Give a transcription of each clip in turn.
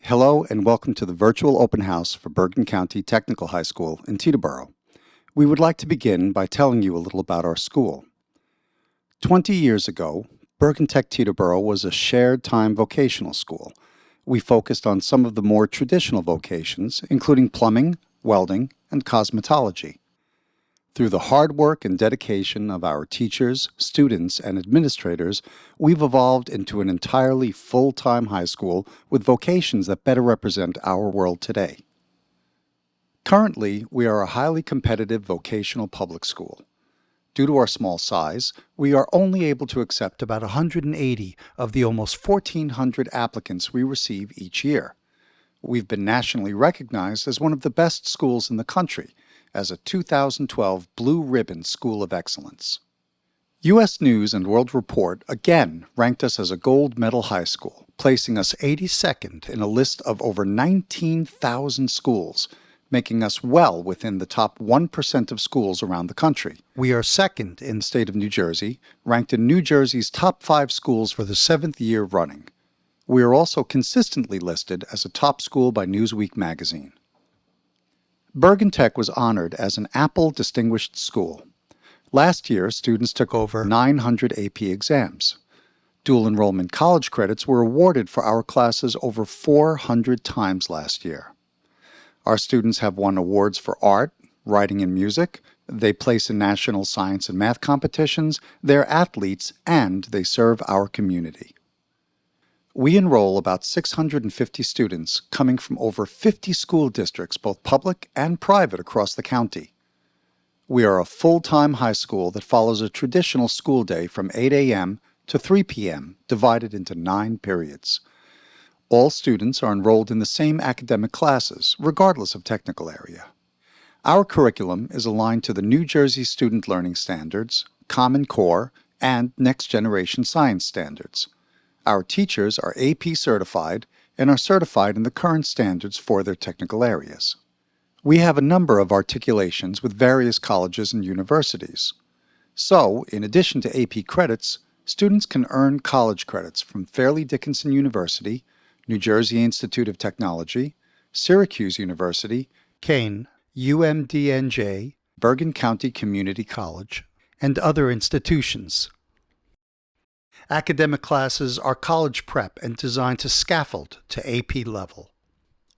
Hello and welcome to the virtual open house for Bergen County Technical High School in Teterboro. We would like to begin by telling you a little about our school. 20 years ago, Bergen Tech Teterboro was a shared time vocational school. We focused on some of the more traditional vocations, including plumbing, welding, and cosmetology. Through the hard work and dedication of our teachers, students, and administrators, we've evolved into an entirely full-time high school with vocations that better represent our world today. Currently, we are a highly competitive vocational public school. Due to our small size, we are only able to accept about 180 of the almost 1,400 applicants we receive each year. We've been nationally recognized as one of the best schools in the country, as a 2012 Blue Ribbon School of Excellence. U.S. News & World Report again ranked us as a gold medal high school, placing us 82nd in a list of over 19,000 schools, making us well within the top 1% of schools around the country. We are second in the state of New Jersey, ranked in New Jersey's top 5 schools for the 7th year running. We are also consistently listed as a top school by Newsweek magazine. Bergen Tech was honored as an Apple Distinguished School. Last year, students took over 900 AP exams. Dual enrollment college credits were awarded for our classes over 400 times last year. Our students have won awards for art, writing and music, they place in national science and math competitions, they're athletes, and they serve our community. We enroll about 650 students coming from over 50 school districts, both public and private, across the county. We are a full-time high school that follows a traditional school day from 8 a.m. to 3 p.m., divided into 9 periods. All students are enrolled in the same academic classes, regardless of technical area. Our curriculum is aligned to the New Jersey Student Learning Standards, Common Core, and Next Generation Science Standards. Our teachers are AP certified and are certified in the current standards for their technical areas. We have a number of articulations with various colleges and universities. So, in addition to AP credits, students can earn college credits from Fairleigh Dickinson University, New Jersey Institute of Technology, Syracuse University, Kane, UMDNJ, Bergen County Community College, and other institutions. Academic classes are college prep and designed to scaffold to AP level.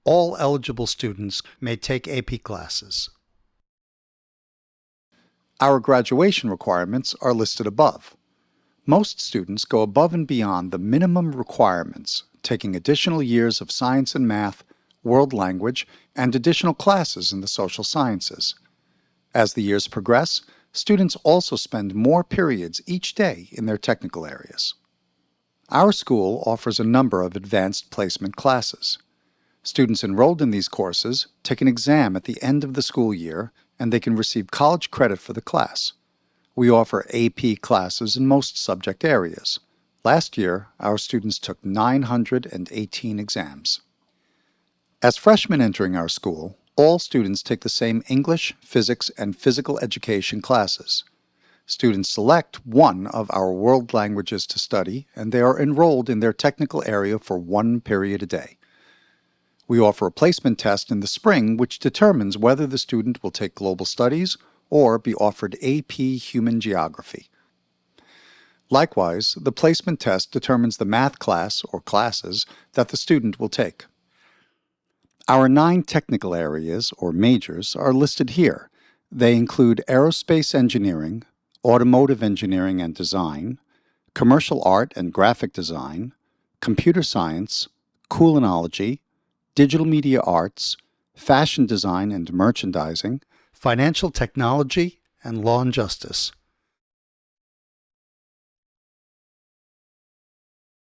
All eligible students may take AP classes. Our graduation requirements are listed above. Most students go above and beyond the minimum requirements, taking additional years of science and math, world language, and additional classes in the social sciences. As the years progress, students also spend more periods each day in their technical areas. Our school offers a number of advanced placement classes. Students enrolled in these courses take an exam at the end of the school year, and they can receive college credit for the class. We offer AP classes in most subject areas. Last year, our students took 918 exams. As freshmen entering our school, all students take the same English, physics, and physical education classes. Students select one of our world languages to study, and they are enrolled in their technical area for 1 period a day. We offer a placement test in the spring which determines whether the student will take global studies or be offered AP Human Geography. Likewise, the placement test determines the math class or classes that the student will take. Our 9 technical areas, or majors, are listed here. They include aerospace engineering, automotive engineering and design, commercial art and graphic design, computer science, culinology, digital media arts, fashion design and merchandising, financial technology, and law and justice.